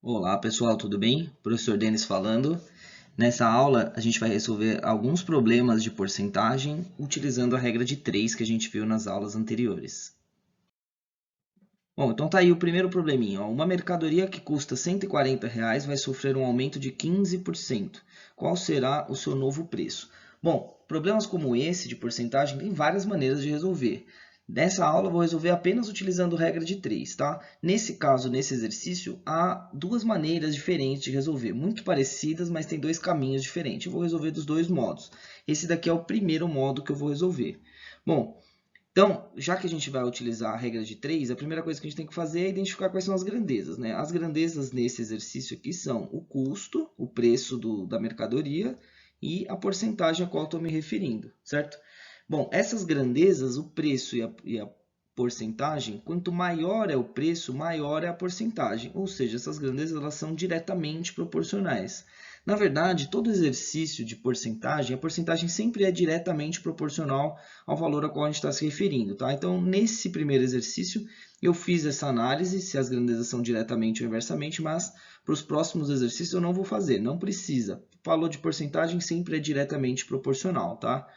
Olá pessoal, tudo bem? Professor Denis falando. Nessa aula a gente vai resolver alguns problemas de porcentagem utilizando a regra de 3 que a gente viu nas aulas anteriores. Bom, então tá aí o primeiro probleminha. Ó. Uma mercadoria que custa R$ 140 vai sofrer um aumento de 15%. Qual será o seu novo preço? Bom, problemas como esse de porcentagem tem várias maneiras de resolver. Nessa aula eu vou resolver apenas utilizando regra de 3, tá? Nesse caso, nesse exercício, há duas maneiras diferentes de resolver, muito parecidas, mas tem dois caminhos diferentes. Eu vou resolver dos dois modos. Esse daqui é o primeiro modo que eu vou resolver. Bom, então, já que a gente vai utilizar a regra de 3, a primeira coisa que a gente tem que fazer é identificar quais são as grandezas, né? As grandezas nesse exercício aqui são o custo, o preço da mercadoria e a porcentagem a qual estou me referindo, certo? Bom, essas grandezas, o preço e a porcentagem, quanto maior é o preço, maior é a porcentagem. Ou seja, essas grandezas elas são diretamente proporcionais. Na verdade, todo exercício de porcentagem, a porcentagem sempre é diretamente proporcional ao valor a qual a gente está se referindo, tá? Então, nesse primeiro exercício, eu fiz essa análise, se as grandezas são diretamente ou inversamente, mas para os próximos exercícios eu não vou fazer, não precisa. O valor de porcentagem sempre é diretamente proporcional, tá?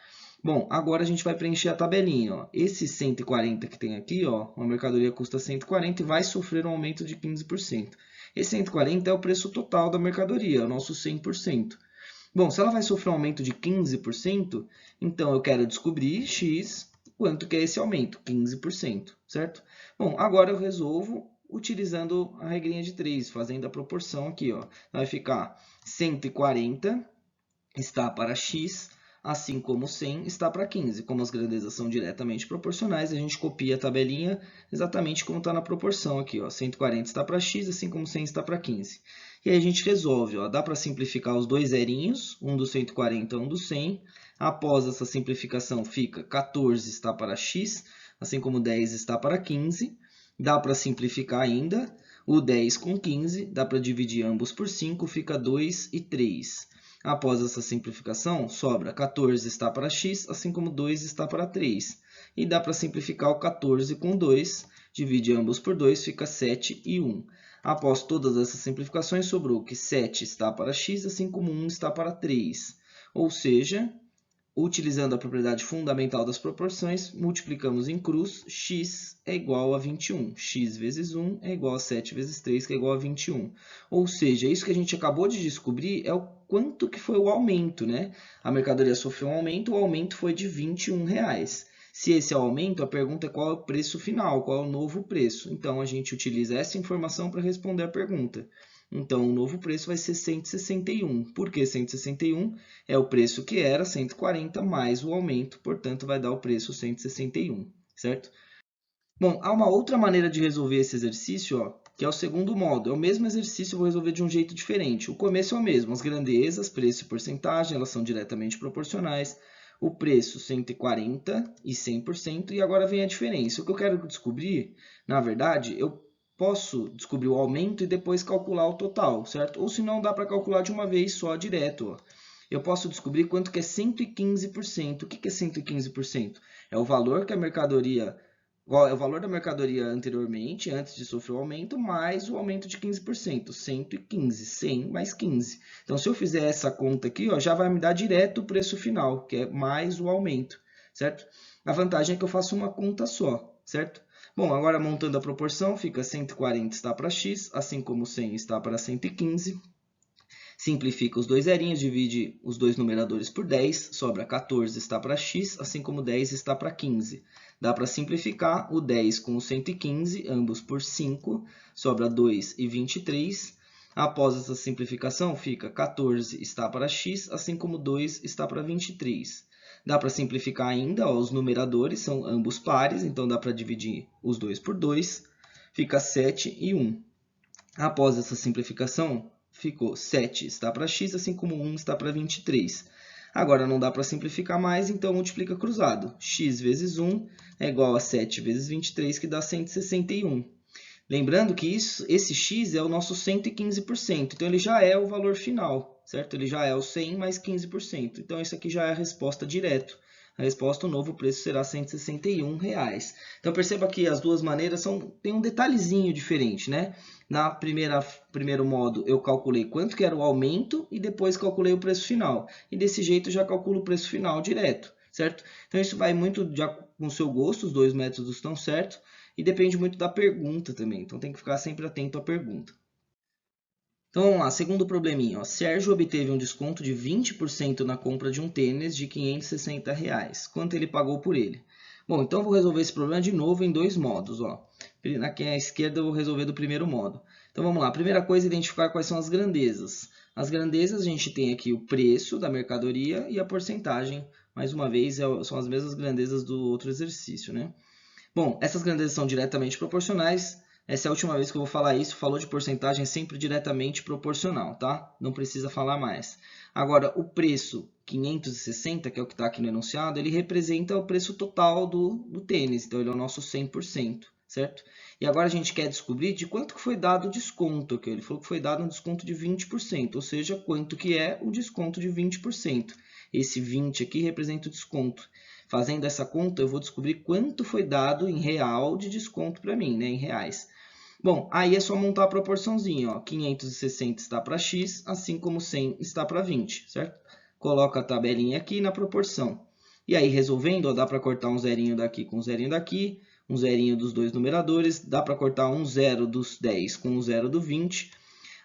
Bom, agora a gente vai preencher a tabelinha. Ó. Esse 140 que tem aqui, ó, uma mercadoria custa 140 e vai sofrer um aumento de 15%. Esse 140 é o preço total da mercadoria, o nosso 100%. Bom, se ela vai sofrer um aumento de 15%, então eu quero descobrir x, quanto que é esse aumento, 15%, certo? Bom, agora eu resolvo utilizando a regrinha de 3, fazendo a proporção aqui, ó. Vai ficar 140 está para x, assim como 100 está para 15. Como as grandezas são diretamente proporcionais, a gente copia a tabelinha exatamente como está na proporção aqui. Ó. 140 está para x, assim como 100 está para 15. E aí a gente resolve. Ó. Dá para simplificar os dois zerinhos, um do 140 e um do 100. Após essa simplificação, fica 14 está para x, assim como 10 está para 15. Dá para simplificar ainda o 10 com 15, dá para dividir ambos por 5, fica 2 e 3. Após essa simplificação, sobra 14 está para x, assim como 2 está para 3. E dá para simplificar o 14 com 2, divide ambos por 2, fica 7 e 1. Após todas essas simplificações, sobrou que 7 está para x, assim como 1 está para 3. Ou seja, utilizando a propriedade fundamental das proporções, multiplicamos em cruz, x é igual a 21. X vezes 1 é igual a 7 vezes 3, que é igual a 21. Ou seja, isso que a gente acabou de descobrir é o quanto que foi o aumento, né? A mercadoria sofreu um aumento, o aumento foi de R$ 21. Se esse é o aumento, a pergunta é qual é o preço final, qual é o novo preço. Então, a gente utiliza essa informação para responder a pergunta. Então, o novo preço vai ser 161. Por que 161? É o preço que era 140 mais o aumento, portanto, vai dar o preço 161, certo? Bom, há uma outra maneira de resolver esse exercício, ó, que é o segundo modo. É o mesmo exercício, eu vou resolver de um jeito diferente. O começo é o mesmo, as grandezas, preço e porcentagem, elas são diretamente proporcionais. O preço 140 e 100%, e agora vem a diferença. O que eu quero descobrir, na verdade, eu posso descobrir o aumento e depois calcular o total, certo? Ou se não, dá para calcular de uma vez só, direto, ó. Eu posso descobrir quanto que é 115%. O que é 115%? É o valor que a mercadoria é o valor da mercadoria anteriormente, antes de sofrer o aumento, mais o aumento de 15%, 115, 100 mais 15. Então, se eu fizer essa conta aqui, ó, já vai me dar direto o preço final, que é mais o aumento, certo? A vantagem é que eu faço uma conta só, certo? Bom, agora montando a proporção, fica 140 está para x, assim como 100 está para 115. Simplifica os dois zerinhos, divide os dois numeradores por 10, sobra 14 está para x, assim como 10 está para 15. Dá para simplificar o 10 com o 115, ambos por 5, sobra 2 e 23. Após essa simplificação, fica 14 está para x, assim como 2 está para 23. Dá para simplificar ainda, ó, os numeradores são ambos pares, então dá para dividir os dois por 2, fica 7 e 1. Após essa simplificação, ficou 7 está para x, assim como 1 está para 23. Agora não dá para simplificar mais, então multiplica cruzado. X vezes 1 é igual a 7 vezes 23, que dá 161. Lembrando que esse x é o nosso 115%, então ele já é o valor final, certo? Ele já é o 100 mais 15%. Então, isso aqui já é a resposta direto. A resposta, o novo preço será R$ 161. Então perceba que as duas maneiras tem um detalhezinho diferente, né? Na primeiro modo, eu calculei quanto que era o aumento e depois calculei o preço final. E desse jeito, eu já calculo o preço final direto, certo? Então, isso vai muito com o seu gosto, os dois métodos estão certos. E depende muito da pergunta também. Então, tem que ficar sempre atento à pergunta. Então, vamos lá. Segundo probleminha. Ó. Sérgio obteve um desconto de 20% na compra de um tênis de R$ 560. Quanto ele pagou por ele? Bom, então eu vou resolver esse problema de novo em dois modos. Ó. Aqui à esquerda eu vou resolver do primeiro modo. Então vamos lá. Primeira coisa é identificar quais são as grandezas. As grandezas a gente tem aqui o preço da mercadoria e a porcentagem. Mais uma vez, são as mesmas grandezas do outro exercício, né? Bom, essas grandezas são diretamente proporcionais. Essa é a última vez que eu vou falar isso. Falou de porcentagem, é sempre diretamente proporcional, tá? Não precisa falar mais. Agora, o preço 560, que é o que está aqui no enunciado, ele representa o preço total do tênis. Então, ele é o nosso 100%, certo? E agora a gente quer descobrir de quanto que foi dado o desconto aqui. Ele falou que foi dado um desconto de 20%, ou seja, quanto que é o desconto de 20%. Esse 20 aqui representa o desconto. Fazendo essa conta, eu vou descobrir quanto foi dado em real de desconto para mim, né, em reais. Bom, aí é só montar a proporçãozinha, ó. 560 está para x, assim como 100 está para 20, certo? Coloca a tabelinha aqui na proporção. E aí, resolvendo, ó, dá para cortar um zerinho daqui com um zerinho daqui, um zerinho dos dois numeradores, dá para cortar um zero dos 10 com um zero do 20.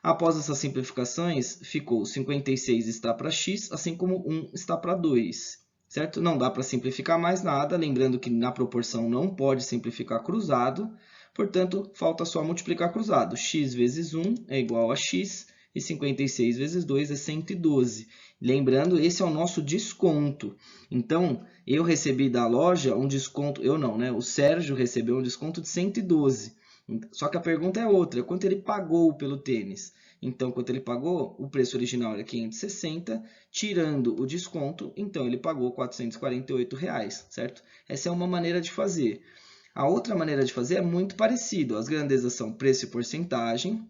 Após essas simplificações, ficou 56 está para x, assim como 1 está para 2. Certo? Não dá para simplificar mais nada, lembrando que na proporção não pode simplificar cruzado, portanto, falta só multiplicar cruzado. X vezes 1 é igual a x, e 56 vezes 2 é 112. Lembrando, esse é o nosso desconto. Então, eu recebi da loja um desconto, eu não, né? O Sérgio recebeu um desconto de 112. Só que a pergunta é outra, quanto ele pagou pelo tênis? Então, quanto ele pagou? O preço original era 560, tirando o desconto, então ele pagou R$ 448, certo? Essa é uma maneira de fazer. A outra maneira de fazer é muito parecido. As grandezas são preço e porcentagem.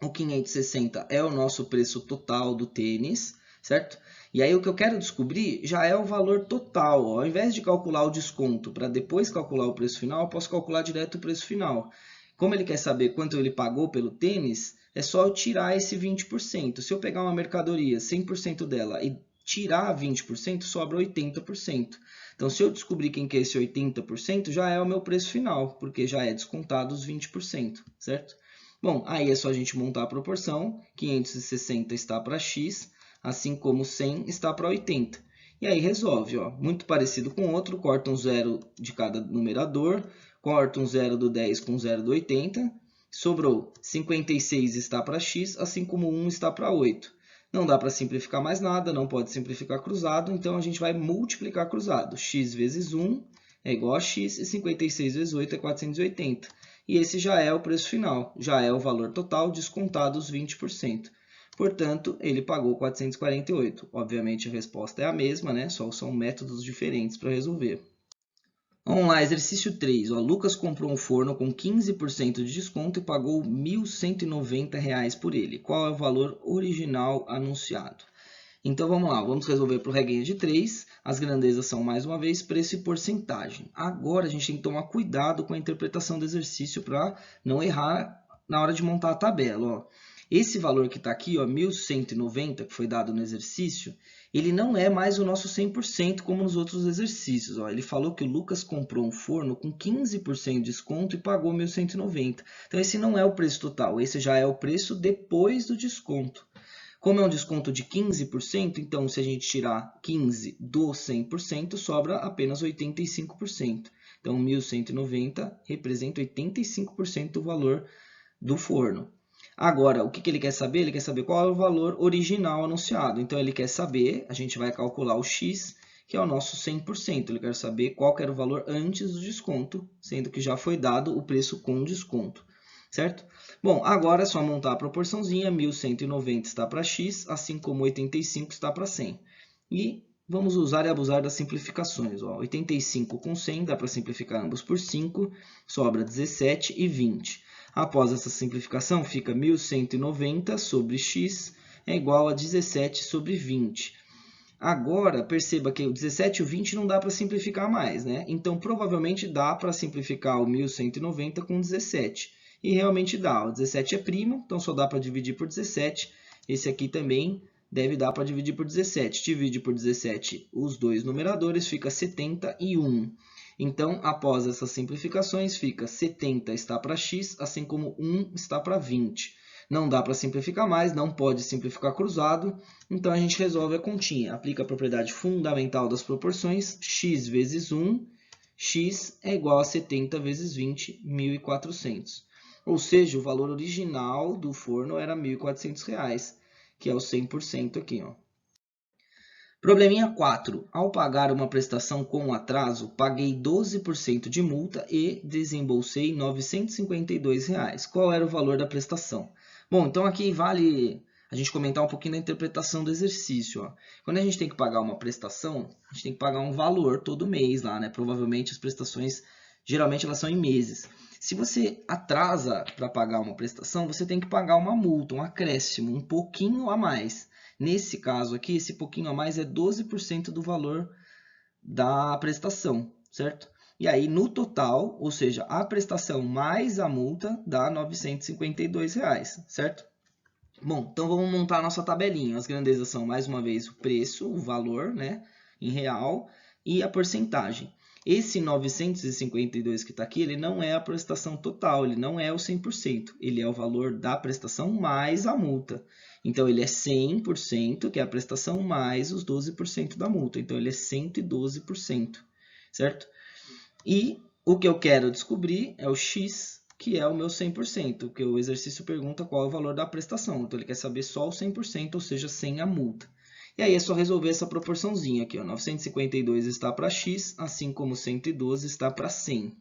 O 560 é o nosso preço total do tênis, certo? E aí o que eu quero descobrir já é o valor total. Ó. Ao invés de calcular o desconto para depois calcular o preço final, eu posso calcular direto o preço final. Como ele quer saber quanto ele pagou pelo tênis, é só eu tirar esse 20%. Se eu pegar uma mercadoria, 100% dela, e tirar 20%, sobra 80%. Então, se eu descobrir quem que é esse 80%, já é o meu preço final, porque já é descontado os 20%, certo? Bom, aí é só a gente montar a proporção. 560 está para x, assim como 100 está para 80. E aí resolve, ó. Muito parecido com o outro, corta um zero de cada numerador, corta um zero do 10 com um zero do 80, sobrou 56 está para x, assim como 1 está para 8. Não dá para simplificar mais nada, não pode simplificar cruzado, então a gente vai multiplicar cruzado. X vezes 1 é igual a x, e 56 vezes 8 é 480. E esse já é o preço final, já é o valor total descontado os 20%. Portanto, ele pagou 448. Obviamente, a resposta é a mesma, né? Só são métodos diferentes para resolver. Vamos lá, exercício 3. Ó, Lucas comprou um forno com 15% de desconto e pagou R$ 1.190 por ele. Qual é o valor original anunciado? Então vamos lá, vamos resolver para o regrinha de 3. As grandezas são, mais uma vez, preço e porcentagem. Agora a gente tem que tomar cuidado com a interpretação do exercício para não errar na hora de montar a tabela. Ó. Esse valor que está aqui, ó, 1.190, que foi dado no exercício, ele não é mais o nosso 100% como nos outros exercícios. Ó. Ele falou que o Lucas comprou um forno com 15% de desconto e pagou 1.190. Então esse não é o preço total, esse já é o preço depois do desconto. Como é um desconto de 15%, então se a gente tirar 15% do 100%, sobra apenas 85%. Então 1.190 representa 85% do valor do forno. Agora, o que ele quer saber? Ele quer saber qual é o valor original anunciado. Então ele quer saber, a gente vai calcular o x, que é o nosso 100%. Ele quer saber qual que era o valor antes do desconto, sendo que já foi dado o preço com desconto. Certo? Bom, agora é só montar a proporçãozinha, 1.190 está para x, assim como 85 está para 100. E vamos usar e abusar das simplificações. Ó. 85 com 100, dá para simplificar ambos por 5, sobra 17 e 20. Após essa simplificação, fica 1.190 sobre x é igual a 17 sobre 20. Agora, perceba que o 17 e o 20 não dá para simplificar mais, né? Então, provavelmente dá para simplificar o 1.190 com 17. E realmente dá. O 17 é primo, então só dá para dividir por 17. Esse aqui também deve dar para dividir por 17. Divide por 17 os dois numeradores, fica 71. Então, após essas simplificações, fica 70 está para x, assim como 1 está para 20. Não dá para simplificar mais, não pode simplificar cruzado, então a gente resolve a continha. Aplica a propriedade fundamental das proporções, x vezes 1, x é igual a 70 vezes 20, 1.400. Ou seja, o valor original do forno era R$ 1.400, que é o 100% aqui, ó. Probleminha 4. Ao pagar uma prestação com atraso, paguei 12% de multa e desembolsei R$ 952. Qual era o valor da prestação? Bom, então aqui vale a gente comentar um pouquinho da interpretação do exercício. Ó. Quando a gente tem que pagar uma prestação, a gente tem que pagar um valor todo mês lá, né? Provavelmente as prestações, geralmente elas são em meses. Se você atrasa para pagar uma prestação, você tem que pagar uma multa, um acréscimo, um pouquinho a mais. Nesse caso aqui, esse pouquinho a mais é 12% do valor da prestação, certo? E aí, no total, ou seja, a prestação mais a multa dá R$ 952, certo? Bom, então vamos montar a nossa tabelinha. As grandezas são, mais uma vez, o preço, o valor, né, em real, e a porcentagem. Esse 952 que está aqui, ele não é a prestação total, ele não é o 100%. Ele é o valor da prestação mais a multa. Então, ele é 100%, que é a prestação, mais os 12% da multa. Então, ele é 112%, certo? E o que eu quero descobrir é o x, que é o meu 100%, porque o exercício pergunta qual é o valor da prestação. Então, ele quer saber só o 100%, ou seja, sem a multa. E aí é só resolver essa proporçãozinha aqui, ó. 952 está para x, assim como 112 está para 100.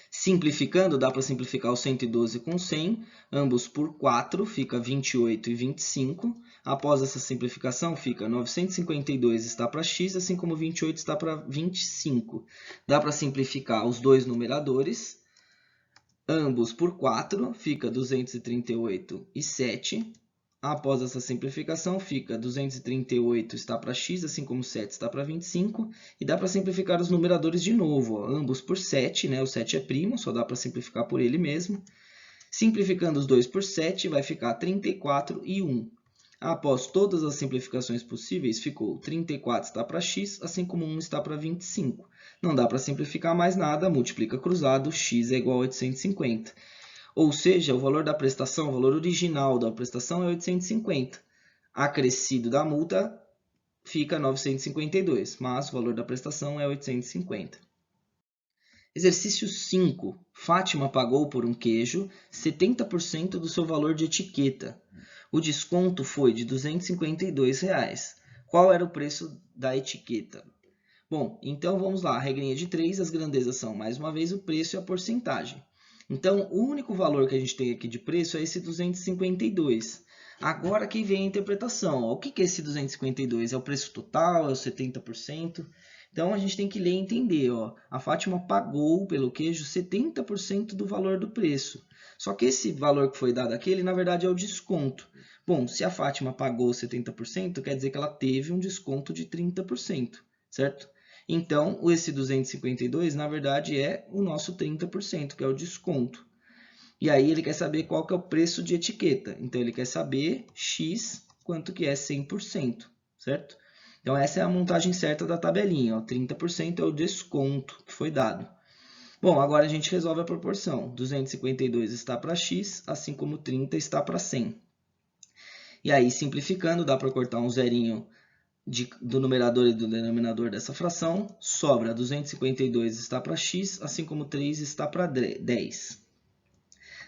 Simplificando, dá para simplificar o 112 com 100, ambos por 4, fica 28 e 25. Após essa simplificação, fica 952 está para x, assim como 28 está para 25. Dá para simplificar os dois numeradores, ambos por 4, fica 238 e 7. Após essa simplificação, fica 238 está para x, assim como 7 está para 25. E dá para simplificar os numeradores de novo, ó, ambos por 7, né? O 7 é primo, só dá para simplificar por ele mesmo. Simplificando os dois por 7, vai ficar 34 e 1. Após todas as simplificações possíveis, ficou 34 está para x, assim como 1 está para 25. Não dá para simplificar mais nada, multiplica cruzado, x é igual a 850. Ou seja, o valor da prestação, o valor original da prestação é 850. Acrescido da multa fica 952, mas o valor da prestação é 850. Exercício 5. Fátima pagou por um queijo 70% do seu valor de etiqueta. O desconto foi de R$ 252. Qual era o preço da etiqueta? Bom, então vamos lá. A regrinha de 3, as grandezas são, mais uma vez, o preço e a porcentagem. Então, o único valor que a gente tem aqui de preço é esse 252. Agora que vem a interpretação. O que é esse 252? É o preço total? É o 70%? Então, a gente tem que ler e entender. A Fátima pagou pelo queijo 70% do valor do preço. Só que esse valor que foi dado aqui, ele na verdade é o desconto. Bom, se a Fátima pagou 70%, quer dizer que ela teve um desconto de 30%, certo? Então, esse 252, na verdade, é o nosso 30%, que é o desconto. E aí ele quer saber qual que é o preço de etiqueta. Então, ele quer saber x, quanto que é 100%, certo? Então, essa é a montagem certa da tabelinha. 30% é o desconto que foi dado. Bom, agora a gente resolve a proporção. 252 está para x, assim como 30 está para 100. E aí, simplificando, dá para cortar um zerinho do numerador e do denominador dessa fração, sobra 252 está para x, assim como 3 está para 10.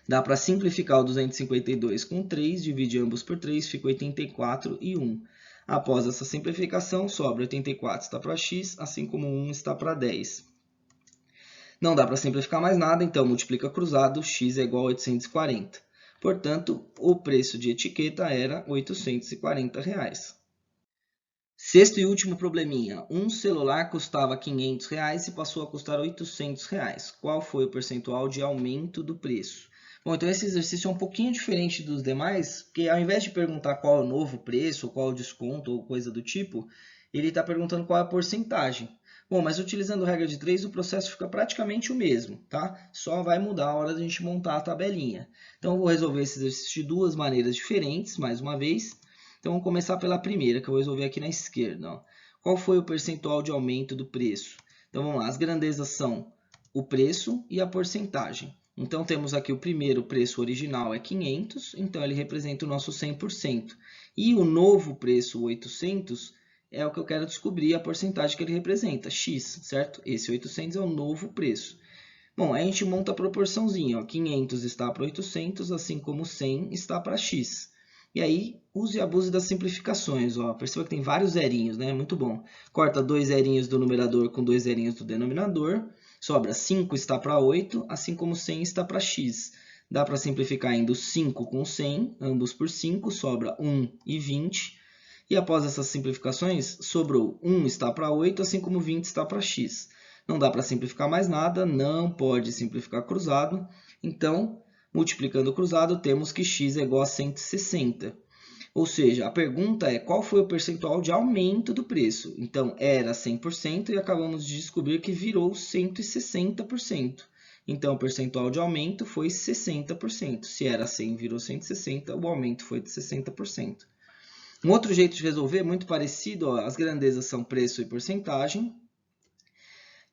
Dá para simplificar o 252 com 3, divide ambos por 3, fica 84 e 1. Após essa simplificação, sobra 84 está para x, assim como 1 está para 10. Não dá para simplificar mais nada, então multiplica cruzado, x é igual a 840. Portanto, o preço de etiqueta era R$ 840. Sexto e último probleminha. Um celular custava R$ 500 e passou a custar R$ 800. Qual foi o percentual de aumento do preço? Bom, então esse exercício é um pouquinho diferente dos demais, porque ao invés de perguntar qual é o novo preço, ou qual é o desconto, ou coisa do tipo, ele está perguntando qual é a porcentagem. Bom, mas utilizando regra de 3, o processo fica praticamente o mesmo, tá? Só vai mudar a hora de a gente montar a tabelinha. Então, eu vou resolver esse exercício de duas maneiras diferentes, mais uma vez. Então, vamos começar pela primeira, que eu vou resolver aqui na esquerda. Ó. Qual foi o percentual de aumento do preço? Então, vamos lá. As grandezas são o preço e a porcentagem. Então, temos aqui o primeiro preço original é 500, então ele representa o nosso 100%. E o novo preço, 800, é o que eu quero descobrir a porcentagem que ele representa, x, certo? Esse 800 é o novo preço. Bom, a gente monta a proporçãozinha, ó, 500 está para 800, assim como 100 está para x. E aí, use e abuse das simplificações, ó. Perceba que tem vários zerinhos, né? Muito bom. Corta 2 zerinhos do numerador com 2 zerinhos do denominador. Sobra 5 está para 8, assim como 100 está para x. Dá para simplificar indo 5 com 100, ambos por 5, sobra 1 e 20. E após essas simplificações, sobrou 1 está para 8, assim como 20 está para x. Não dá para simplificar mais nada, não pode simplificar cruzado. Então, multiplicando o cruzado, temos que x é igual a 160. Ou seja, a pergunta é qual foi o percentual de aumento do preço. Então, era 100% e acabamos de descobrir que virou 160%. Então, o percentual de aumento foi 60%. Se era 100, virou 160, o aumento foi de 60%. Um outro jeito de resolver, muito parecido, ó, as grandezas são preço e porcentagem.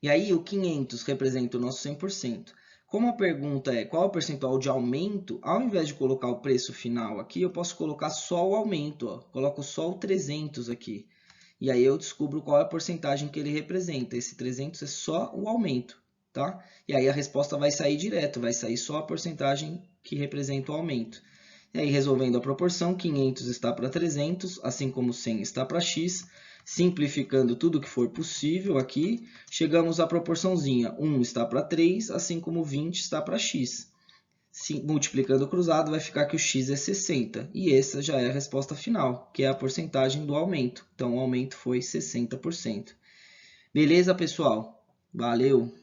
E aí o 500 representa o nosso 100%. Como a pergunta é qual é o percentual de aumento, ao invés de colocar o preço final aqui, eu posso colocar só o aumento. Ó. Coloco só o 300 aqui. E aí eu descubro qual é a porcentagem que ele representa. Esse 300 é só o aumento. Tá? E aí a resposta vai sair direto, vai sair só a porcentagem que representa o aumento. E aí, resolvendo a proporção, 500 está para 300, assim como 100 está para x. Simplificando tudo que for possível aqui, chegamos à proporçãozinha. 1 está para 3, assim como 20 está para x. Multiplicando o cruzado, vai ficar que o x é 60. E essa já é a resposta final, que é a porcentagem do aumento. Então, o aumento foi 60%. Beleza, pessoal? Valeu!